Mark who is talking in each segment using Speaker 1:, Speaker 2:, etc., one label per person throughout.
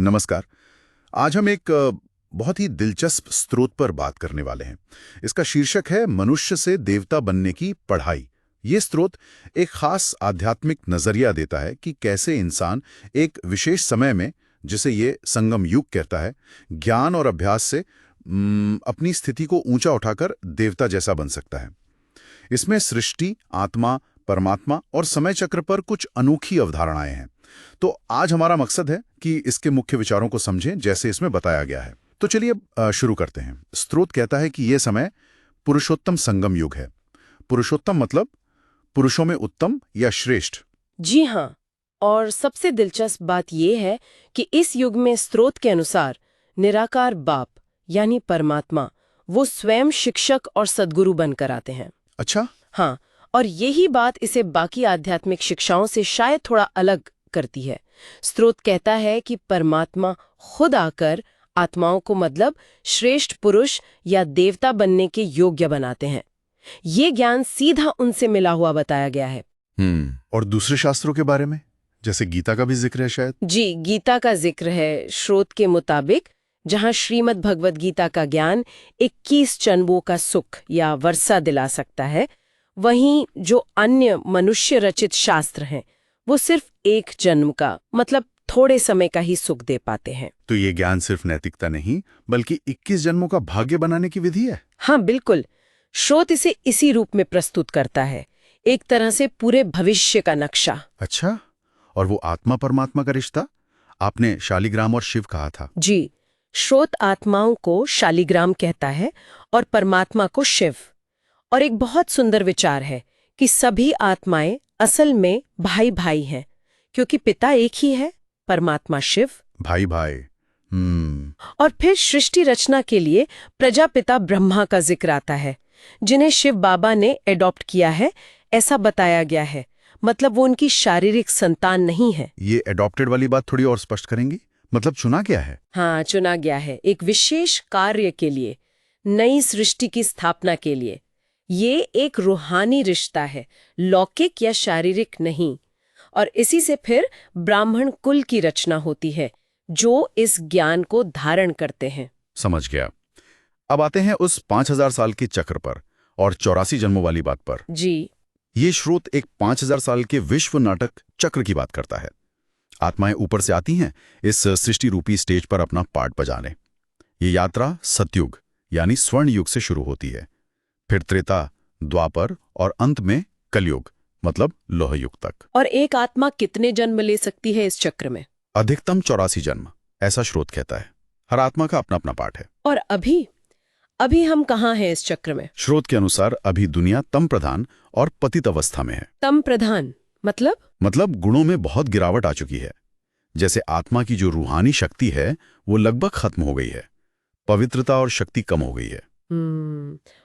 Speaker 1: नमस्कार। आज हम एक बहुत ही दिलचस्प स्रोत पर बात करने वाले हैं। इसका शीर्षक है मनुष्य से देवता बनने की पढ़ाई। ये स्रोत एक खास आध्यात्मिक नजरिया देता है कि कैसे इंसान एक विशेष समय में, जिसे ये संगम युग कहता है, ज्ञान और अभ्यास से अपनी स्थिति को ऊंचा उठाकर देवता जैसा बन सकता है। इसमें सृष्टि, आत्मा, परमात्मा और समय चक्र पर कुछ अनोखी अवधारणाएं हैं। तो आज हमारा मकसद है कि इसके मुख्य विचारों को समझें जैसे इसमें बताया गया है। तो चलिए शुरू करते हैं। स्रोत कहता है कि यह समय पुरुषोत्तम संगम युग है। पुरुषोत्तम मतलब पुरुषों में उत्तम या श्रेष्ठ।
Speaker 2: जी हाँ, और सबसे दिलचस्प बात यह है कि इस युग में स्रोत के अनुसार निराकार बाप यानी परमात्मा वो स्वयं शिक्षक और सद्गुरु बनकर आते हैं।
Speaker 1: अच्छा।
Speaker 2: हाँ, और यही बात इसे बाकी आध्यात्मिक शिक्षाओं से शायद थोड़ा अलग करती है। स्रोत कहता है कि परमात्मा खुद आकर आत्माओं को मतलब श्रेष्ठ पुरुष या देवता बनने के योग्य बनाते हैं। ये ज्ञान सीधा उनसे मिला हुआ बताया गया है।
Speaker 1: और दूसरे शास्त्रों के बारे में, जैसे गीता का भी जिक्र है शायद?
Speaker 2: जी, गीता का जिक्र है स्रोत के मुताबिक, जहां श्रीमद् भगवद गीता का ज्ञान 21 जन्मों का सुख या वर्षा दिला सकता है, वहीं जो अन्य मनुष्य रचित शास्त्र हैं वो सिर्फ एक जन्म का मतलब थोड़े समय का ही सुख दे पाते हैं।
Speaker 1: तो ये ज्ञान सिर्फ नैतिकता नहीं बल्कि 21 जन्मों का भाग्य बनाने की विधि है।
Speaker 2: हाँ बिल्कुल, स्रोत इसे इसी रूप में प्रस्तुत करता है, एक तरह से पूरे भविष्य का नक्शा।
Speaker 1: अच्छा, और वो आत्मा परमात्मा का रिश्ता? आपने शालिग्राम और शिव कहा था।
Speaker 2: जी, स्रोत आत्माओं को शालिग्राम कहता है और परमात्मा को शिव। और एक बहुत सुंदर विचार है कि सभी आत्माएं असल में भाई भाई हैं, क्योंकि पिता एक ही है, परमात्मा शिव।
Speaker 1: भाई भाई।
Speaker 2: और फिर सृष्टि रचना के लिए प्रजापिता ब्रह्मा का जिक्र आता है, जिन्हें शिव बाबा ने एडॉप्ट किया है, ऐसा बताया गया है। मतलब वो उनकी शारीरिक संतान नहीं है।
Speaker 1: ये एडॉप्टेड वाली बात थोड़ी और स्पष्ट करेंगी? मतलब चुना गया है?
Speaker 2: हाँ, चुना गया है एक विशेष कार्य के लिए, नई सृष्टि की स्थापना के लिए। ये एक रूहानी रिश्ता है, लौकिक या शारीरिक नहीं। और इसी से फिर ब्राह्मण कुल की रचना होती है, जो इस ज्ञान को धारण करते हैं।
Speaker 1: समझ गया। अब आते हैं उस 5000 साल के चक्र पर और 84 जन्मों वाली बात पर।
Speaker 2: जी,
Speaker 1: ये स्रोत एक 5000 साल के विश्व नाटक चक्र की बात करता है। आत्माएं ऊपर से आती हैं इस सृष्टि रूपी स्टेज पर अपना पार्ट बजाने। ये यात्रा सतयुग यानी स्वर्ण युग से शुरू होती है, फिर त्रेता, द्वापर और अंत में कलयुग मतलब लोह युग तक।
Speaker 2: और एक आत्मा कितने जन्म ले सकती है इस चक्र में?
Speaker 1: अधिकतम 84 जन्म, ऐसा स्रोत कहता है। हर आत्मा का अपना अपना पार्ट है।
Speaker 2: और अभी हम कहाँ हैं इस चक्र में?
Speaker 1: स्रोत के अनुसार अभी दुनिया तम प्रधान और पतित अवस्था में है।
Speaker 2: तम प्रधान मतलब
Speaker 1: गुणों में बहुत गिरावट आ चुकी है। जैसे आत्मा की जो रूहानी शक्ति है वो लगभग खत्म हो गई है, पवित्रता और शक्ति कम हो गई है।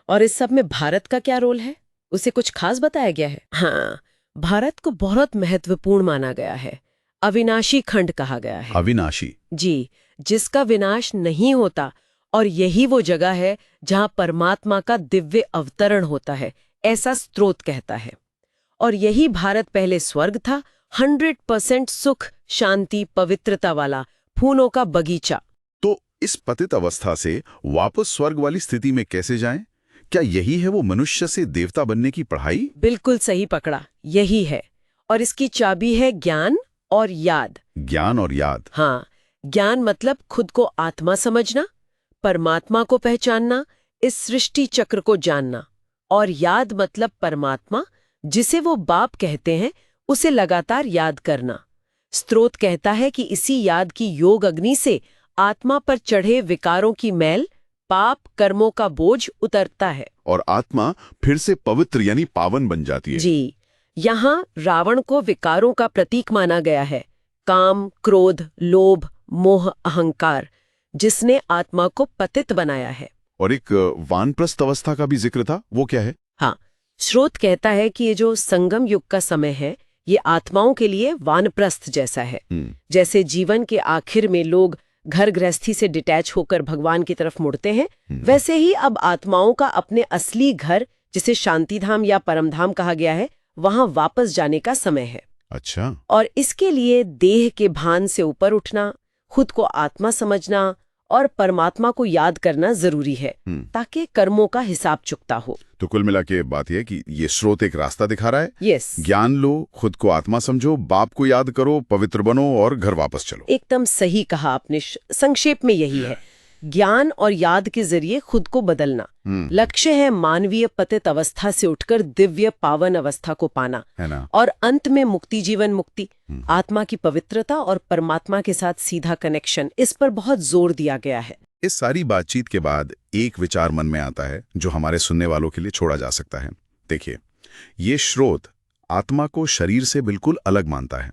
Speaker 2: और इस सब में भारत का क्या रोल है? उसे कुछ खास बताया गया है? हाँ, भारत को बहुत महत्वपूर्ण माना गया है। अविनाशी खंड कहा गया है।
Speaker 1: अविनाशी?
Speaker 2: जी, जिसका विनाश नहीं होता, और यही वो जगह है जहां परमात्मा का दिव्य अवतरण होता है, ऐसा स्रोत कहता है। और यही भारत पहले स्वर्ग था, 100% सुख, शांति, पवित्रता वाला, फूलों का बगीचा।
Speaker 1: तो इस पतित अवस्था से वापस स्वर्ग वाली स्थिति में कैसे जाएं? क्या यही है वो मनुष्य से देवता बनने की पढ़ाई?
Speaker 2: बिल्कुल सही पकड़ा, यही है। और इसकी चाबी है ज्ञान और याद।
Speaker 1: ज्ञान और याद?
Speaker 2: हाँ, ज्ञान मतलब खुद को आत्मा समझना, परमात्मा को पहचानना, इस सृष्टि चक्र को जानना। और याद मतलब परमात्मा, जिसे वो बाप कहते हैं, उसे लगातार याद करना। स्रोत कहता है कि इसी याद की योग अग्नि से आत्मा पर चढ़े विकारों की मैल, पाप कर्मों का बोझ उतरता है
Speaker 1: और आत्मा फिर से पवित्र यानी पावन बन जाती है।
Speaker 2: जी, यहाँ रावण को विकारों का प्रतीक माना गया है। काम, क्रोध, लोभ, मोह, अहंकार, जिसने आत्मा को पतित बनाया है।
Speaker 1: और एक वानप्रस्थ अवस्था का भी जिक्र था, वो क्या है?
Speaker 2: हाँ, स्रोत कहता है कि ये जो संगम युग का समय है, ये आत्माओं के लिए वानप्रस्थ जैसा है। जैसे जीवन के आखिर में लोग घर गृहस्थी से डिटैच होकर भगवान की तरफ मुड़ते हैं, वैसे ही अब आत्माओं का अपने असली घर, जिसे शांतिधाम या परमधाम कहा गया है, वहां वापस जाने का समय है।
Speaker 1: अच्छा।
Speaker 2: और इसके लिए देह के भान से ऊपर उठना, खुद को आत्मा समझना और परमात्मा को याद करना जरूरी है ताकि कर्मों का हिसाब चुकता हो।
Speaker 1: तो कुल मिला के बात यह है कि ये स्रोत एक रास्ता दिखा रहा है।
Speaker 2: यस,
Speaker 1: ज्ञान लो, खुद को आत्मा समझो, बाप को याद करो, पवित्र बनो और घर वापस चलो।
Speaker 2: एकदम सही कहा आपने। संक्षेप में यही है, ज्ञान और याद के जरिए खुद को बदलना। लक्ष्य है मानवीय पतित अवस्था से उठकर दिव्य पावन अवस्था को पाना,
Speaker 1: है ना?
Speaker 2: और अंत में मुक्ति, जीवन मुक्ति, आत्मा की पवित्रता और परमात्मा के साथ सीधा कनेक्शन, इस पर बहुत जोर दिया गया है।
Speaker 1: इस सारी बातचीत के बाद एक विचार मन में आता है जो हमारे सुनने वालों के लिए छोड़ा जा सकता है। देखिए, ये स्रोत आत्मा को शरीर से बिल्कुल अलग मानता है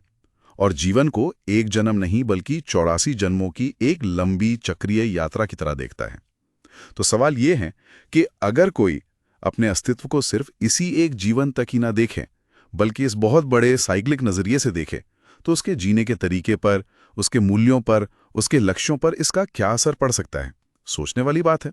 Speaker 1: और जीवन को एक जन्म नहीं बल्कि 84 जन्मों की एक लंबी चक्रीय यात्रा की तरह देखता है। तो सवाल ये है कि अगर कोई अपने अस्तित्व को सिर्फ इसी एक जीवन तक ही ना देखे बल्कि इस बहुत बड़े साइक्लिक नजरिए से देखे, तो उसके जीने के तरीके पर, उसके मूल्यों पर, उसके लक्ष्यों पर इसका क्या असर पड़ सकता है? सोचने वाली बात है।